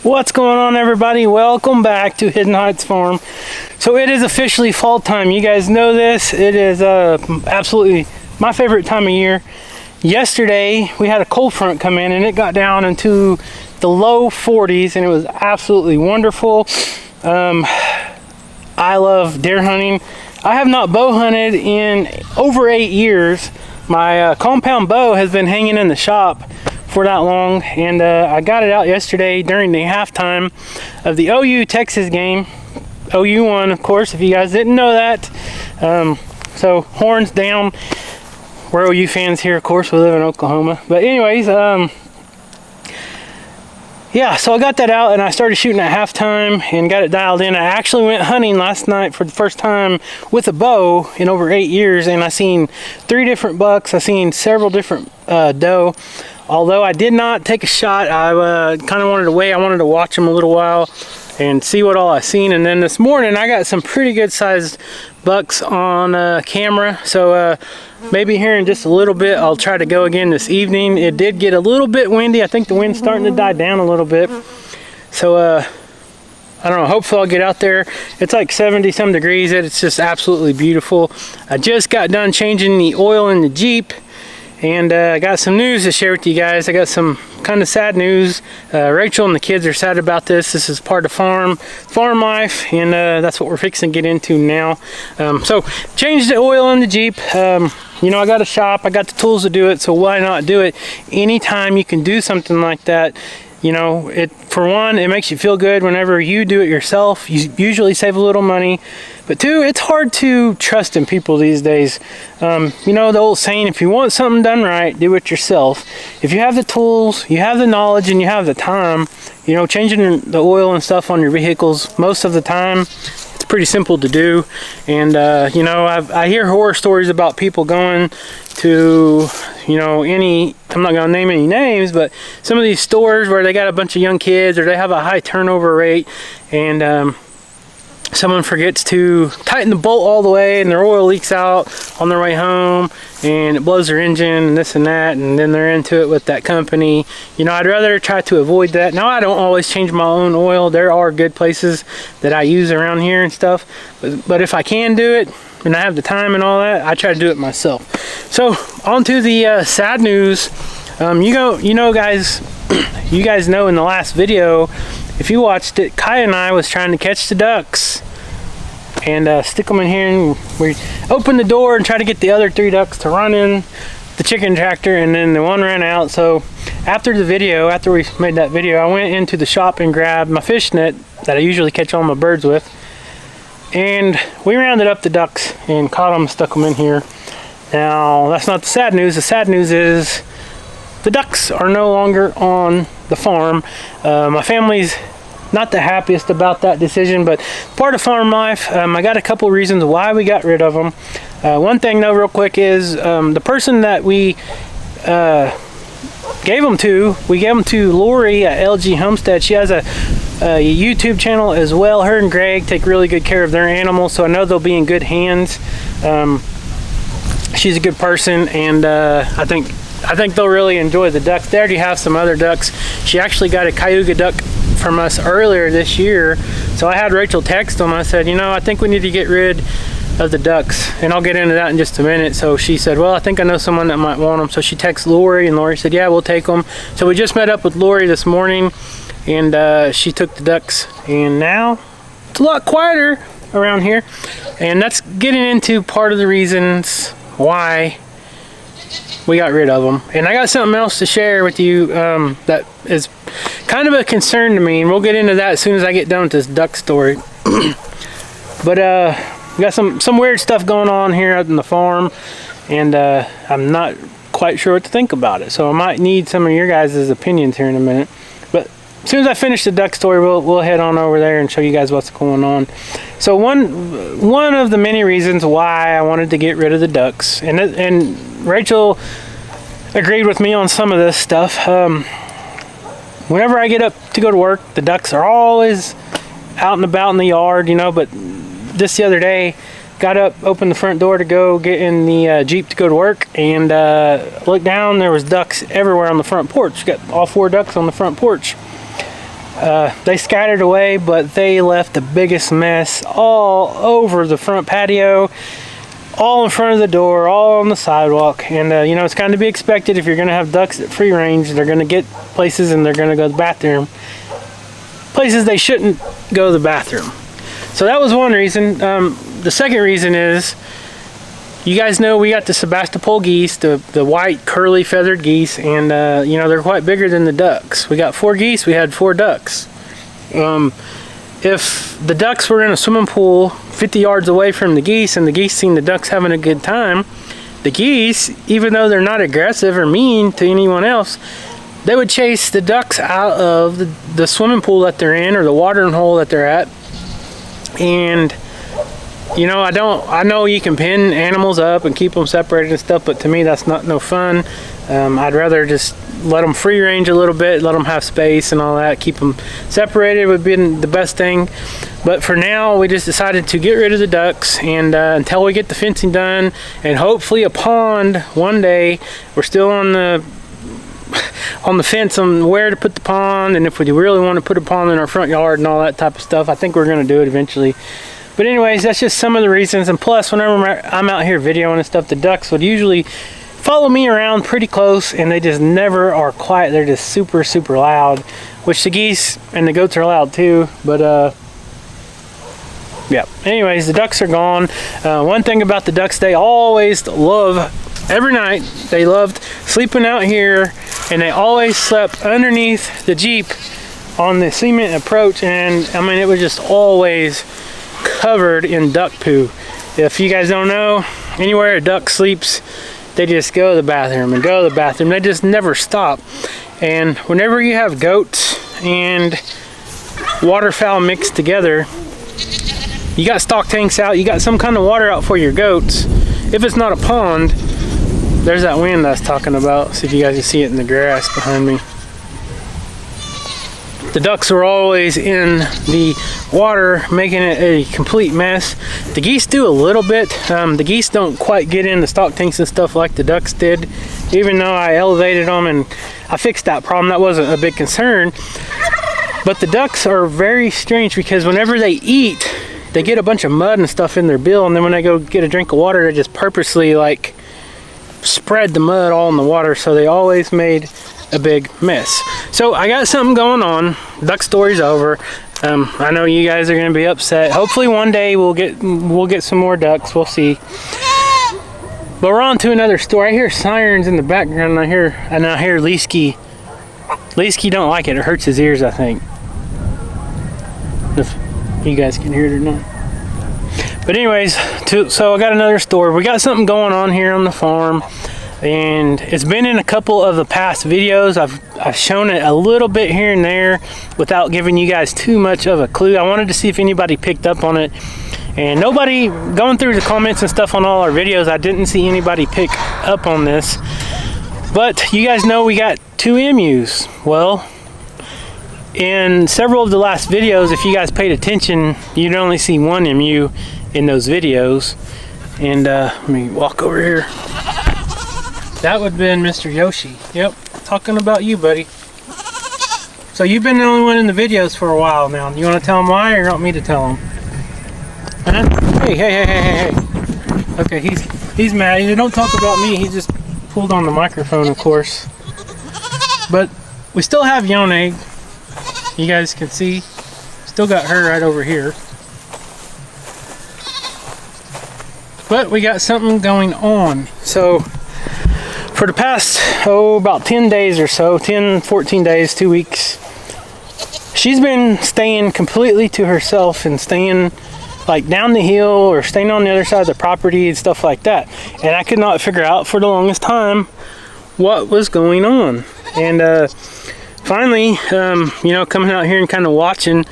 What's going on, everybody? Welcome back to Hidden Heights Farm. So it is officially fall time. You guys know this. It is absolutely my favorite time of year. Yesterday we had a cold front come in and it got down into the low 40s and it was absolutely wonderful. I love deer hunting. I have not bow hunted in over 8 years. My compound bow has been hanging in the shop for that long, and I got it out yesterday during the halftime of the OU Texas game. OU won, of course, if you guys didn't know that. So horns down. We're OU fans here, of course. We live in Oklahoma. But anyways, yeah, so I got that out and I started shooting at halftime and got it dialed in. I actually went hunting last night for the first time with a bow in over 8 years, and I seen 3 different bucks. I seen several different doe. Although I did not take a shot, I kind of wanted to wait. I wanted to watch them a little while and see what all I seen. And then this morning I got some pretty good sized bucks on camera. So maybe here in just a little bit I'll try to go again this evening. It did get a little bit windy. I think the wind's starting to die down a little bit. So I don't know, hopefully I'll get out there. It's like 70 some degrees. It's just absolutely beautiful. I just got done changing the oil in the Jeep. And I got some news to share with you guys. I got some kind of sad news. Rachel and the kids are sad about this. This is part of farm life, and that's what we're fixing to get into now. So changed the oil in the Jeep. You know, I got a shop, I got the tools to do it, so why not do it? Anytime you can do something like that, you know, for one, it makes you feel good whenever you do it yourself. You usually save a little money. But 2, it's hard to trust in people these days. You know the old saying, if you want something done right, do it yourself. If you have the tools, you have the knowledge, and you have the time, you know, changing the oil and stuff on your vehicles, most of the time, it's pretty simple to do. And, you know, I hear horror stories about people going to, you know, I'm not going to name any names, but some of these stores where they got a bunch of young kids or they have a high turnover rate, and someone forgets to tighten the bolt all the way and their oil leaks out on their way home and it blows their engine and this and that, and then they're into it with that company. You know, I'd rather try to avoid that. Now, I don't always change my own oil. There are good places that I use around here and stuff, but if I can do it and I have the time and all that, I try to do it myself. So on to the sad news. You know guys, you guys know in the last video, if you watched it, Kai and I was trying to catch the ducks and stick them in here, and we opened the door and tried to get the other 3 ducks to run in the chicken tractor, and then the one ran out. So after we made that video, I went into the shop and grabbed my fish net that I usually catch all my birds with, and we rounded up the ducks and caught them, stuck them in here. Now, that's not the sad news. The sad news is the ducks are no longer on the farm. My family's not the happiest about that decision, but part of farm life. I got a couple reasons why we got rid of them. One thing though, real quick, is the person that we gave them to Lori at LG Homestead. She has a YouTube channel as well. Her and Greg take really good care of their animals, so I know they'll be in good hands. She's a good person, and I think they'll really enjoy the ducks. They already have some other ducks. She actually got a Cayuga duck from us earlier this year. So I had Rachel text them. I said, you know, I think we need to get rid of the ducks. And I'll get into that in just a minute. So she said, well, I think I know someone that might want them. So she texted Lori, and Lori said, yeah, we'll take them. So we just met up with Lori this morning, and she took the ducks. And now it's a lot quieter around here. And that's getting into part of the reasons why we got rid of them. And I got something else to share with you that is kind of a concern to me, and we'll get into that as soon as I get done with this duck story. But we got some weird stuff going on here out in the farm, and I'm not quite sure what to think about it, so I might need some of your guys' opinions here in a minute. But as soon as I finish the duck story, we'll head on over there and show you guys what's going on. So one of the many reasons why I wanted to get rid of the ducks, and Rachel agreed with me on some of this stuff. Whenever I get up to go to work, the ducks are always out and about in the yard, you know, but just the other day, got up, opened the front door to go get in the Jeep to go to work, and looked down, there was ducks everywhere on the front porch. Got all 4 ducks on the front porch. They scattered away, but they left the biggest mess all over the front patio, all in front of the door, all on the sidewalk. And you know, it's kind of to be expected. If you're going to have ducks at free range, they're going to get places and they're going to go to the bathroom, places they shouldn't go to the bathroom. So that was one reason. The second reason is, you guys know we got the Sebastopol geese, the white curly feathered geese, and you know, they're quite bigger than the ducks. We got 4 geese, we had 4 ducks. If the ducks were in a swimming pool 50 yards away from the geese and the geese seen the ducks having a good time, the geese, even though they're not aggressive or mean to anyone else, they would chase the ducks out of the swimming pool that they're in, or the watering hole that they're at. And you know, I know you can pin animals up and keep them separated and stuff, but to me that's not no fun. I'd rather just let them free range a little bit, let them have space and all that. Keep them separated would be the best thing. But for now, we just decided to get rid of the ducks, and until we get the fencing done, and hopefully a pond one day. We're still on the fence on where to put the pond, and if we really want to put a pond in our front yard and all that type of stuff. I think we're going to do it eventually. But anyways, that's just some of the reasons. And plus, whenever I'm out here videoing and stuff, the ducks would usually follow me around pretty close, and they just never are quiet. They're just super, super loud, which the geese and the goats are loud too. But yeah, anyways, the ducks are gone. One thing about the ducks, they always love, every night, they loved sleeping out here, and they always slept underneath the Jeep on the cement approach. And I mean, it was just always covered in duck poo. If you guys don't know, anywhere a duck sleeps, they just go to the bathroom and go to the bathroom. They just never stop. And whenever you have goats and waterfowl mixed together, you got stock tanks out, you got some kind of water out for your goats. If it's not a pond, there's that wind I was talking about. See if you guys can see it in the grass behind me. The ducks were always in the water, making it a complete mess. The geese do a little bit. The geese don't quite get in the stock tanks and stuff like the ducks did. Even though I elevated them and I fixed that problem, that wasn't a big concern. But the ducks are very strange, because whenever they eat, they get a bunch of mud and stuff in their bill, and then when they go get a drink of water, they just purposely like spread the mud all in the water. So they always made a big mess. So I got something going on. Duck story's over. I know you guys are gonna be upset. Hopefully one day we'll get some more ducks. We'll see. But we're on to another story. I hear sirens in the background, and I hear Leesky. Leesky don't like it. It hurts his ears, I think. If you guys can hear it or not. But anyways, so I got another story. We got something going on here on the farm, and it's been in a couple of the past videos. I've shown it a little bit here and there without giving you guys too much of a clue. I wanted to see if anybody picked up on it, and nobody, going through the comments and stuff on all our videos, I didn't see anybody pick up on this. But you guys know we got 2 emus. Well, in several of the last videos, if you guys paid attention, you'd only see 1 emu in those videos. And let me walk over here. That would have been Mr. Yoshi. Yep, talking about you, buddy. So you've been the only one in the videos for a while now. You want to tell him why, or you want me to tell him? Huh? Hey. Okay, he's mad. He don't talk about me. He just pulled on the microphone, of course. But we still have Yoneg. You guys can see. Still got her right over here. But we got something going on. So for the past, about 10 days or so, 10, 14 days, 2 weeks, she's been staying completely to herself and staying like down the hill or staying on the other side of the property and stuff like that. And I could not figure out for the longest time what was going on. And finally, you know, coming out here and kind of watching,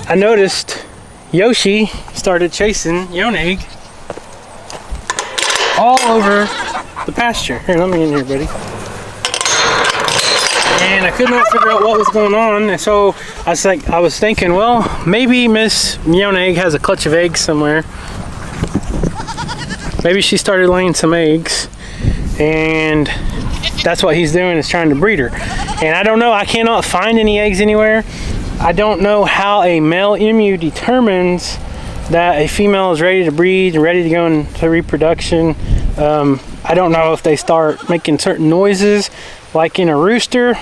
I noticed Yoshi started chasing Yoneg all over the pasture. Here, let me in here, buddy. And I could not figure out what was going on, and so I was thinking, well, maybe Miss Yoneg has a clutch of eggs somewhere. Maybe she started laying some eggs, and that's what he's doing, is trying to breed her. And I don't know, I cannot find any eggs anywhere. I don't know how a male emu determines that a female is ready to breed, ready to go into reproduction. I don't know if they start making certain noises, like in a rooster.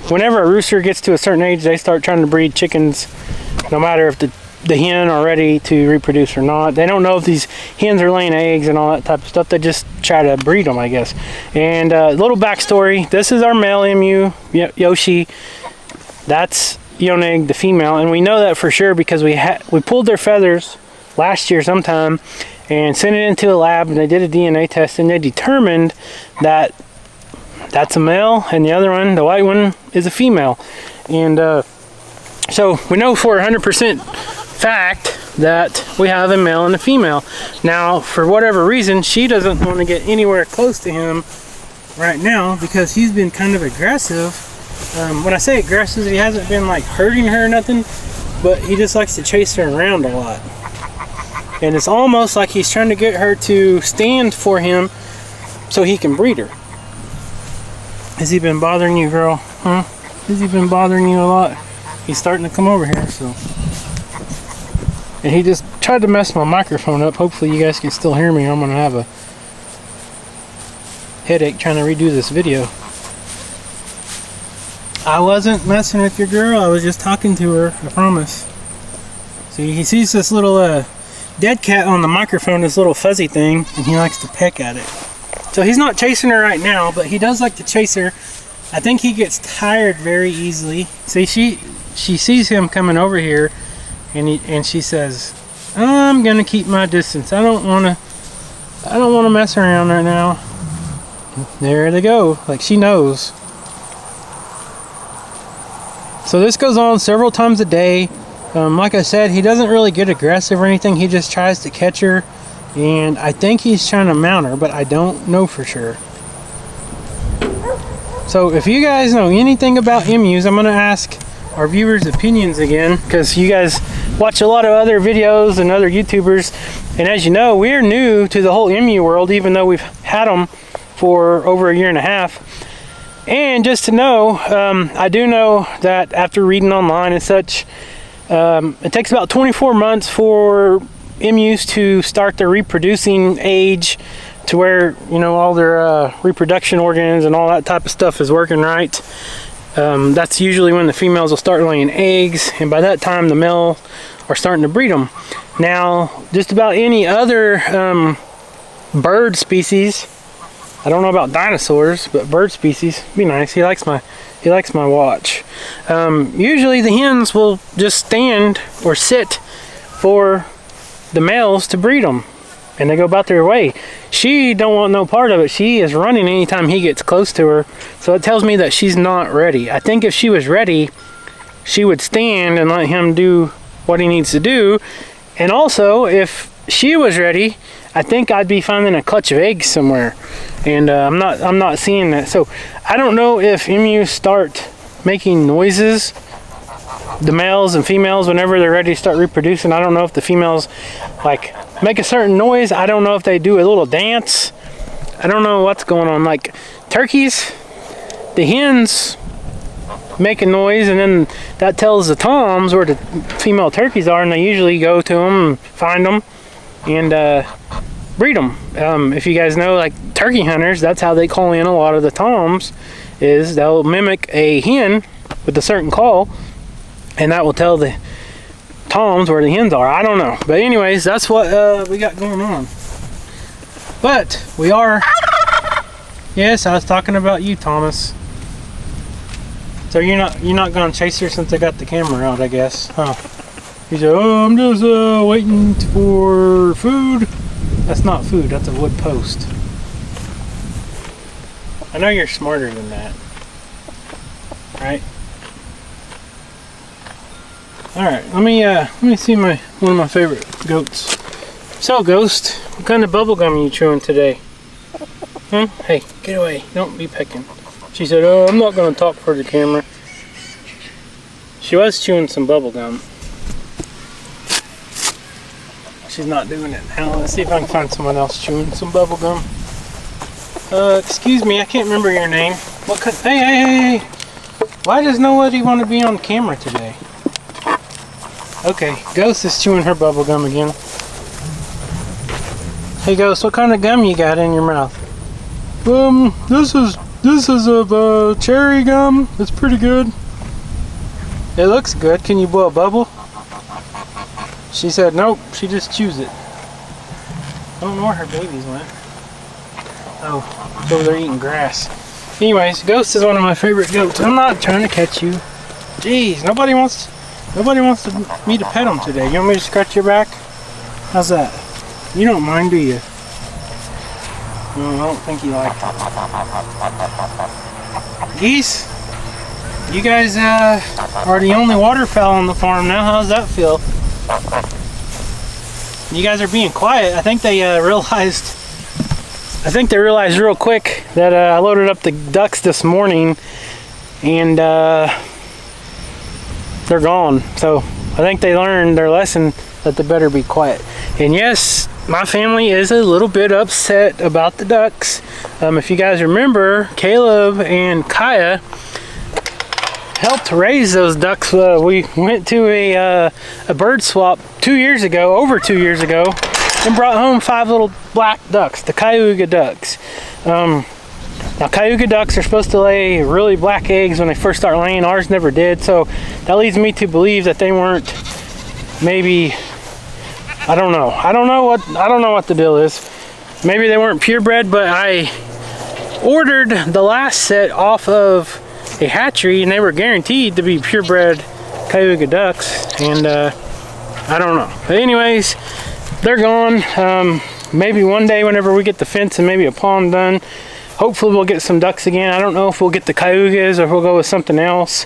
Whenever a rooster gets to a certain age, they start trying to breed chickens, no matter if the hen are ready to reproduce or not. They don't know if these hens are laying eggs and all that type of stuff. They just try to breed them, I guess. And a little backstory, this is our male emu, Yoshi. That's Yonig, the female, and we know that for sure because we pulled their feathers last year sometime and sent it into a lab, and they did a DNA test, and they determined that that's a male, and the other one, the white one, is a female. And so we know for 100% fact that we have a male and a female. Now, for whatever reason, she doesn't want to get anywhere close to him right now because he's been kind of aggressive. When I say aggressive, he hasn't been like hurting her or nothing, but he just likes to chase her around a lot. And it's almost like he's trying to get her to stand for him so he can breed her. Has he been bothering you, girl? Huh? Has he been bothering you a lot? He's starting to come over here, so. And he just tried to mess my microphone up. Hopefully you guys can still hear me. I'm gonna have a headache trying to redo this video. I wasn't messing with your girl. I was just talking to her, I promise. See, he sees this little dead cat on the microphone, this little fuzzy thing, and he likes to peck at it. So he's not chasing her right now, but he does like to chase her. I think he gets tired very easily. See, she sees him coming over here, and she says, "I'm gonna keep my distance. I don't wanna mess around right now." There they go. Like, she knows. So this goes on several times a day. Like I said, he doesn't really get aggressive or anything. He just tries to catch her, and I think he's trying to mount her, but I don't know for sure. So if you guys know anything about emus, I'm going to ask our viewers' opinions again, because you guys watch a lot of other videos and other YouTubers, and as you know, we're new to the whole emu world, even though we've had them for over a year and a half. And just to know, I do know that after reading online and such, it takes about 24 months for emus to start their reproducing age, to where, you know, all their reproduction organs and all that type of stuff is working right. That's usually when the females will start laying eggs, and by that time the male are starting to breed them. Now, just about any other bird species, I don't know about dinosaurs, but bird species, be nice. He likes my watch. Usually the hens will just stand or sit for the males to breed them, and they go about their way. She don't want no part of it. She is running anytime he gets close to her, so it tells me that she's not ready. I think if she was ready, she would stand and let him do what he needs to do. And also, if she was ready, I think I'd be finding a clutch of eggs somewhere, and I'm not seeing that. So I don't know if emus start making noises, the males and females, whenever they're ready to start reproducing. I don't know if the females like make a certain noise. I don't know if they do a little dance. I don't know what's going on. Like turkeys, the hens make a noise, and then that tells the toms where the female turkeys are, and they usually go to them and find them and breed them. If you guys know, like turkey hunters, that's how they call in a lot of the toms, is they'll mimic a hen with a certain call, and that will tell the toms where the hens are. I don't know, but anyways, that's what we got going on. But we are, yes, I was talking about you, Thomas. So you're not gonna chase her since I got the camera out, I guess, huh? He said, "Oh, I'm just waiting for food." That's not food, that's a wood post. I know you're smarter than that, right? All right, let me see one of my favorite goats. So, Ghost, what kind of bubble gum are you chewing today? Hmm? Hey, get away! Don't be pecking. She said, "Oh, I'm not going to talk for the camera." She was chewing some bubble gum. She's not doing it now. Let's see if I can find someone else chewing some bubble gum. Excuse me, I can't remember your name. What could, hey. Why does nobody want to be on camera today? Okay, Ghost is chewing her bubble gum again. Hey Ghost, what kind of gum you got in your mouth? This is a cherry gum. It's pretty good. It looks good. Can you blow a bubble? She said nope, she just chews it. I don't know where her babies went. Oh, it's over there eating grass. Anyways, Ghost is one of my favorite goats. I'm not trying to catch you. Jeez, nobody wants me to pet them today. You want me to scratch your back? How's that? You don't mind, do you? No, I don't think you like it. Geese, you guys are the only waterfowl on the farm now. How's that feel? You guys are being quiet. I think they realized real quick that I loaded up the ducks this morning and they're gone. So I think they learned their lesson that they better be quiet. And yes, my family is a little bit upset about the ducks. If you guys remember, Caleb and Kaya helped raise those ducks. We went to a bird swap over 2 years ago, and brought home 5 little black ducks, the Cayuga ducks. Now Cayuga ducks are supposed to lay really black eggs when they first start laying. Ours never did, so that leads me to believe that they weren't, maybe, I don't know what the deal is. Maybe they weren't purebred, but I ordered the last set off of a hatchery and they were guaranteed to be purebred Cayuga ducks, and I don't know. But anyways, they're gone. Maybe one day whenever we get the fence and maybe a pond done, hopefully we'll get some ducks again. I don't know if we'll get the Cayugas or if we'll go with something else.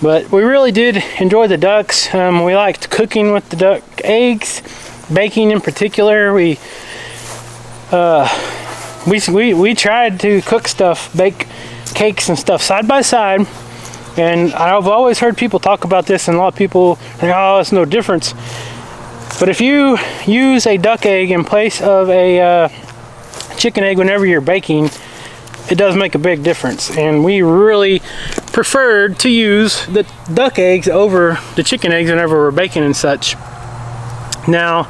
But we really did enjoy the ducks. We liked cooking with the duck eggs, baking in particular. We tried to cook stuff, bake cakes and stuff side by side. And I've always heard people talk about this, and a lot of people think, oh, it's no difference. But if you use a duck egg in place of a chicken egg whenever you're baking, it does make a big difference. And we really preferred to use the duck eggs over the chicken eggs whenever we're baking and such. Now,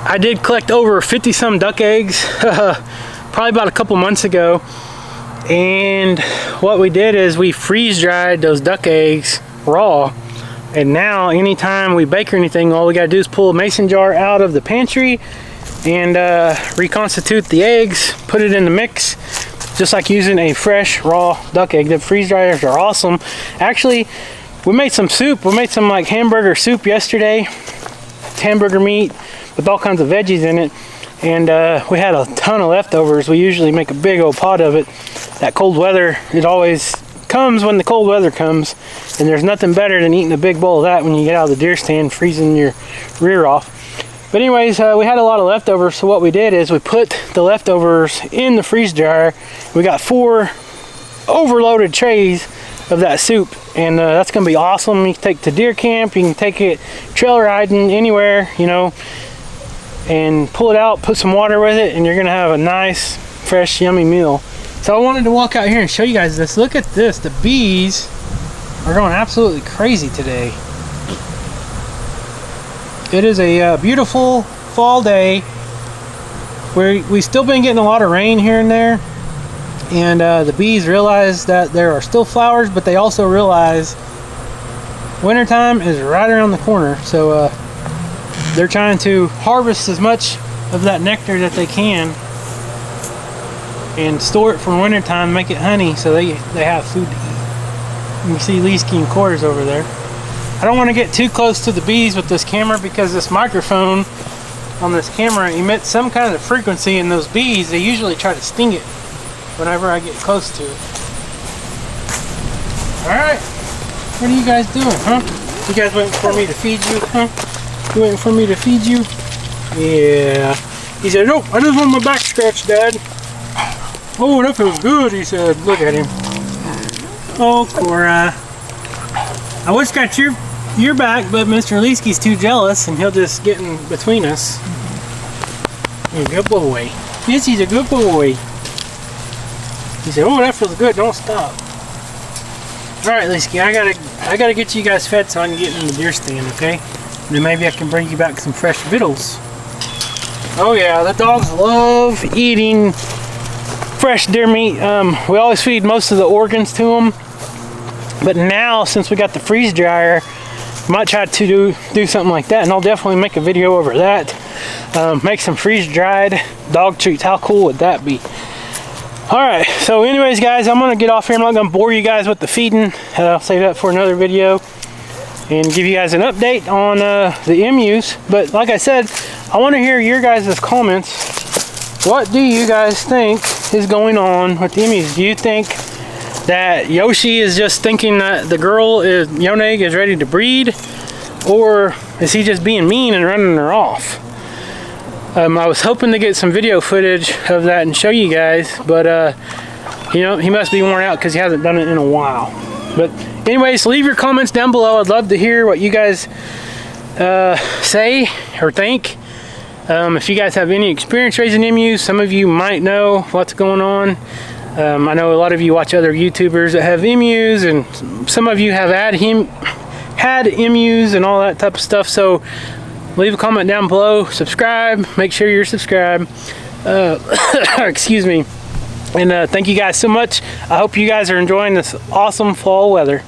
I did collect over 50 some duck eggs probably about a couple months ago, and what we did is we freeze dried those duck eggs raw. And now anytime we bake or anything, all we gotta do is pull a mason jar out of the pantry and reconstitute the eggs, put it in the mix, just like using a fresh raw duck egg. The freeze dryers are awesome. Actually, we made some soup. We made some like hamburger soup yesterday. It's hamburger meat with all kinds of veggies in it, and we had a ton of leftovers. We usually make a big old pot of it. That cold weather, it always comes when the cold weather comes, and there's nothing better than eating a big bowl of that when you get out of the deer stand freezing your rear off. But anyways, we had a lot of leftovers, so what we did is we put the leftovers in the freeze dryer. We got 4 overloaded trays of that soup, and that's gonna be awesome. You can take it to deer camp, you can take it trail riding anywhere, you know, and pull it out, put some water with it, and you're gonna have a nice, fresh, yummy meal. So I wanted to walk out here and show you guys this. Look at this. The bees are going absolutely crazy today. It is a beautiful fall day. We've still been getting a lot of rain here and there. And the bees realize that there are still flowers, but they also realize wintertime is right around the corner. So they're trying to harvest as much of that nectar that they can and store it for wintertime, make it honey, so they have food to eat. You can see Leesky and chores over there. I don't want to get too close to the bees with this camera because this microphone on this camera emits some kind of frequency, and those bees, they usually try to sting it whenever I get close to it. Alright, what are you guys doing, huh? You guys waiting for me to feed you, huh? You waiting for me to feed you? Yeah. He said, nope, I just want my back scratched, Dad. Oh, that feels good, he said. Look at him. Oh, Cora. I wish I got your back, but Mr. Leesky's too jealous, and he'll just get in between us. You're a good boy. Yes, he's a good boy. He said, "Oh, that feels good. Don't stop." All right, Lisa, I gotta get you guys fed so I can get in the deer stand, okay? And then maybe I can bring you back some fresh victuals. Oh yeah, the dogs love eating fresh deer meat. We always feed most of the organs to them, but now since we got the freeze dryer, might try to do something like that, and I'll definitely make a video over that. Make some freeze dried dog treats. How cool would that be? All right, so anyways, guys, I'm gonna get off here. I'm not gonna bore you guys with the feeding. I'll save that for another video and give you guys an update on the emus. But like I said, I want to hear your guys' comments. What do you guys think is going on with the emus? Do you think that Yoshi is just thinking that the girl is Yoneg is ready to breed, or is he just being mean and running her off? I was hoping to get some video footage of that and show you guys, but you know, he must be worn out because he hasn't done it in a while. But anyways, leave your comments down below. I'd love to hear what you guys say or think. If you guys have any experience raising emus, some of you might know what's going on. I know a lot of you watch other YouTubers that have emus, and some of you have had emus and all that type of stuff. So leave a comment down below, subscribe, make sure you're subscribed. Excuse me. And thank you guys so much. I hope you guys are enjoying this awesome fall weather.